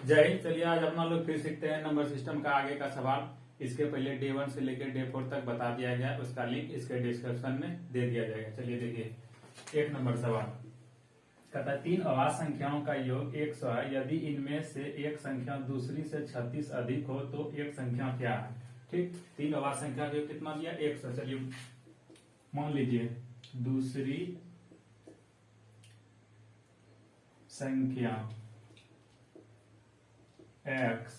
जय हिंद। चलिए आज अपना लोग फिर सीखते हैं नंबर सिस्टम का आगे का सवाल। इसके पहले डे 1 से लेकर डे 4 तक बता दिया गया, उसका लिंक इसके डिस्क्रिप्शन में दे दिया जाएगा। चलिए देखिए 1 नंबर सवाल कहता है 3 अवाज संख्याओं का योग 100 है। यदि इनमें से एक संख्या दूसरी से 36 अधिक हो तो एक संख्या क्या है। ठीक, 3 अवाज संख्या का योग कितना दिया 100। चलिए मान लीजिए दूसरी संख्या x,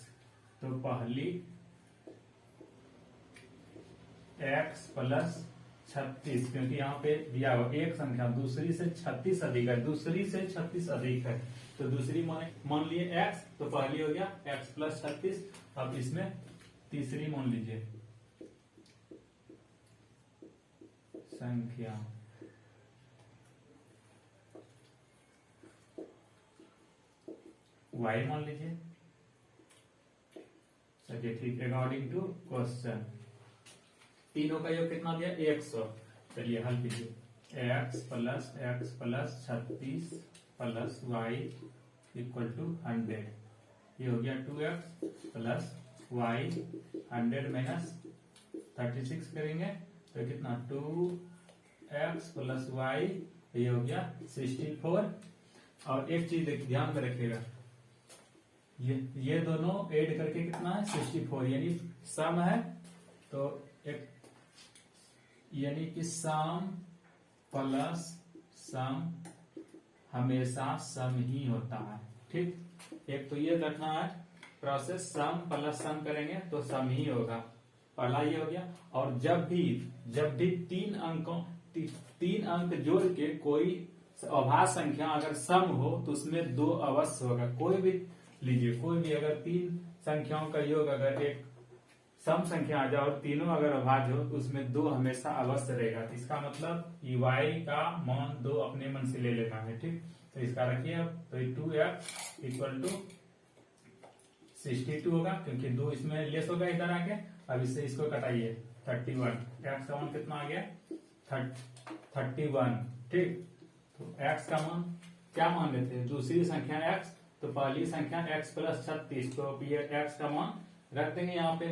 तो पहली x प्लस 36, क्योंकि यहाँ पे दिया हुआ एक संख्या दूसरी से 36 अधिक है, दूसरी से 36 अधिक है, तो दूसरी मान लिए x, तो पहली हो गया x प्लस 36। अब इसमें तीसरी मान लीजिए संख्या y मान लीजिए। चलिए ठीक, अकॉर्डिंग टू क्वेश्चन तीनों का योग कितना दिया 100। चलिए हल कीजिए x plus 36 plus y equal to 100। ये हो गया 2x प्लस y 100 माइनस 36 करेंगे तो कितना 2x प्लस y, ये हो गया 64। और एक चीज ध्यान में रखिएगा, ये दोनों ऐड करके कितना है 64, यानी सम है, तो एक यानी कि सम प्लस सम हमेशा सम ही होता है। ठीक, एक तो ये रखना है प्रोसेस, सम प्लस सम करेंगे तो सम ही होगा, पहला ये हो गया। और जब भी 3 अंक जोड़ के कोई अभाज्य संख्या अगर सम हो तो उसमें 2 अवश्य होगा। कोई भी लीजिए, कोई भी अगर 3 संख्याओं का योग अगर एक सम संख्या आ जाए और तीनों अगर अभाज्य हो तो उसमें 2 हमेशा अवश्य रहेगा। तो इसका मतलब y का मान 2 अपने मन से ले लेना है। ठीक, तो इसका रखिए अब, तो 2x इक्वल टू 62 होगा, क्योंकि 2 इसमें लेस होगा इधर आके। अब इससे इसको कटाइए 31, x का मान कितना आ गया 31। ठीक, तो x का मान क्या मान लेते हैं, दूसरी संख्या x, तो पहली संख्या x प्लस 36, तो ये x का मान रख देंगे यहाँ पे,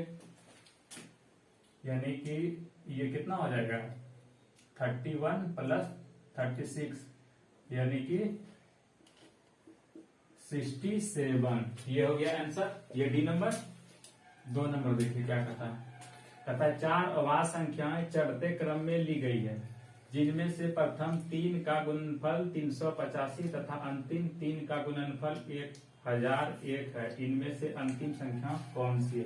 यानी कि ये कितना हो जाएगा 31 प्लस 36, यानी कि 67। ये हो गया आंसर, ये डी नंबर। 2 नंबर देखिए क्या कहता है 4 अवाज संख्याएं चढ़ते क्रम में ली गई है, जिनमें से प्रथम 3 का गुणनफल 385 तथा अंतिम 3 का गुणनफल 1001 है। इनमें से अंतिम संख्या कौन सी है।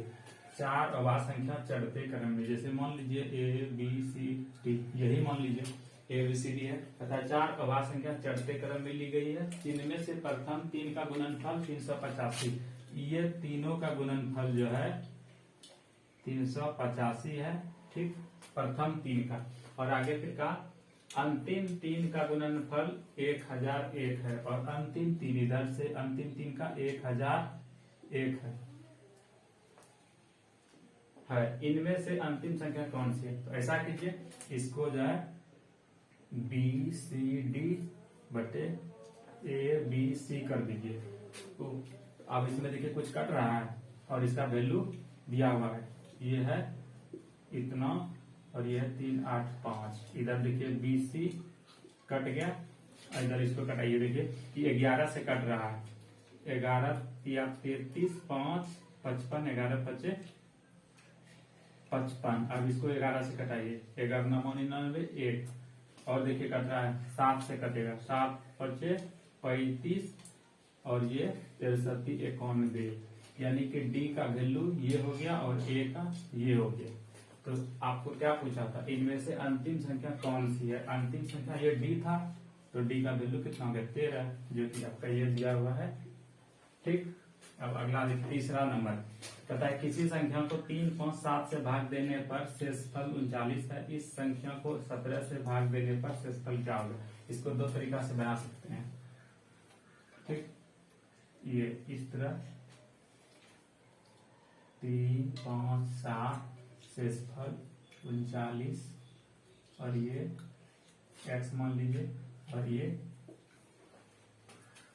4 अवाज संख्या चढ़ते क्रम में, जैसे मान लीजिए A B C D, यही मान लीजिए ABCD है तथा 4 अवाज संख्या चढ़ते क्रम में ली गई है, जिनमें से प्रथम 3 का गुणनफल 385, ये तीनों का गुणनफल जो है 385 है। ठीक, प्रथम 3 का, और आगे फिर का अंतिम 3 का गुणनफल 1001 है, और अंतिम 3 इधर से अंतिम 3 का 1001 है। इनमें से अंतिम संख्या कौन सी है। तो ऐसा कीजिए, इसको जो है BCD बटे ABC कर दीजिए। तो अब इसमें देखिए कुछ कट रहा है और इसका वैल्यू दिया हुआ है, ये है इतना और ये है 385। इधर देखिए BC कट गया, इधर इसको कटाइए, देखिए कि 11 से कट रहा है, 11 या 33 5 55, 11 5 55। अब इसको 11 से कटाइए, 11 9 99 1, और देखिए कट रहा है 7 से कटेगा, 7 5 35 और ये 63 91, यानी कि D का वैल्यू ये हो गया और A का ये हो गया। तो आपको क्या पूछा था, इनमें से अंतिम संख्या कौन सी है। अंतिम संख्या ये D था, तो D का वैल्यू कितना हो गया 13, जो कि आपका ये दिया हुआ है। ठीक, अब अगला देखिए तीसरा नंबर कहता है किसी संख्या को 3 5 7 से भाग देने पर शेषफल 39 है, इस संख्या को 17 से भाग देने पर शेषफल क्या होगा। इसको 2 तरीका से बना सकते हैं। ठीक, ये इस तरह 3 5 7 शेषफल 39, और ये x मान लीजिए, और ये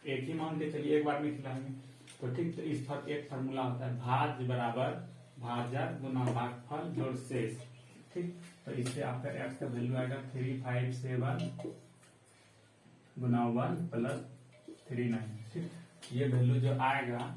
एक ही मान के चलिए, एक बार में खिलाएंगे। तो ठीक, तो इस पर एक फार्मूला होता है भाज्य बराबर भाजक गुना भागफल जोड़ शेष। ठीक, तो इससे आपका x का वैल्यू आएगा 357 गुना 1 प्लस 39। ठीक, ये वैल्यू जो आएगा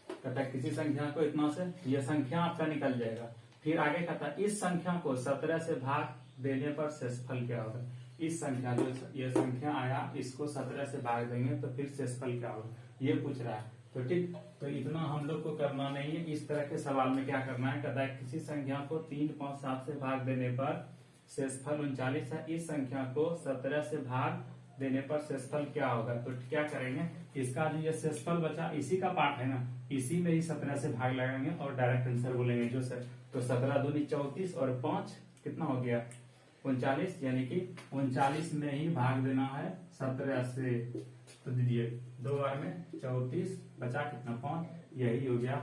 कहता है किसी संख्या को इतना से, ये संख्या आपका निकल जाएगा। फिर आगे कहता है इस संख्या को 17 से भाग देने पर शेषफल क्या होगा। इस संख्या जो ये संख्या आया इसको 17 से भाग देंगे तो फिर शेषफल क्या होगा, ये पूछ रहा है। तो ठीक, तो इतना हम लोग को करना नहीं है। इस तरह के सवाल में क्या करना है, कहता है किसी संख्या को 3, 5, 7 से भाग देने पर शेषफल 39 है, इस संख्या को 17 से भाग देने पर शेषफल क्या होगा। तो क्या करेंगे, इसका जो ये शेषफल बचा इसी का पार्ट है ना, इसी में ही 17 से भाग लगाएंगे और डायरेक्ट आंसर बोलेंगे जो सर। तो 17 दूनी 34 और 5 कितना हो गया 39, यानी कि 39 में ही भाग देना है 17 से। तो दीजिए 2 बार में 34 बचा कितना 5, यही हो गया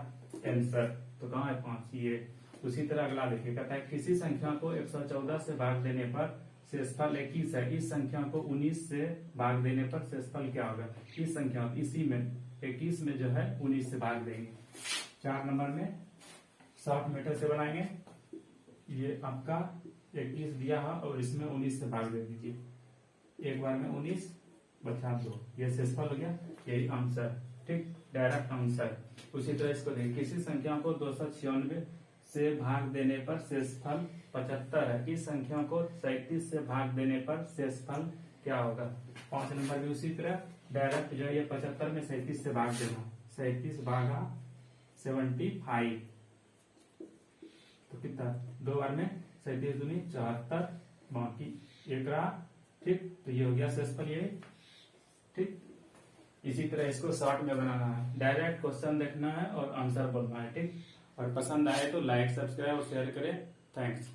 आंसर। तो कहाँ है 5, ये। उसी तरह अगला देखिए, कहता है किसी संख्या को 114 से भाग देने पर शेषफल 21 है, इस संख्या को 19 से भाग देने पर शेषफल क्या होगा। इस संख्या इसी में 21 में जो है 19 से भाग देंगे। 4 नंबर में शॉर्ट मेथड से बनाएंगे। ये आपका 21 दिया है और इसमें 19 से भाग दे दीजिए। एक बार में 19 बचा 2, ये शेषफल हो गया, यही आंसर। ठीक, डायरेक्ट आंसर। उसी तरह इसको देखिए, किसी संख्या को 296 से भाग देने पर शेषफल 75 है, इस संख्या को 37 से भाग देने पर शेषफल क्या होगा। 5 नंबर भी उसी तरह डायरेक्ट जो है ये 75 में 37 से भाग देना, 37 भागा 75, तो कितना 2 बार में 37 दूनी 74, बाकी 1 रहा। ठीक, तो ये हो गया शेषफल ये। ठीक, इसी तरह इसको शॉर्ट में बनाना है, डायरेक्ट क्वेश्चन देखना है और आंसर बोलना है। ठीक, और पसंद आए तो लाइक, सब्सक्राइब और शेयर करें। थैंक्स।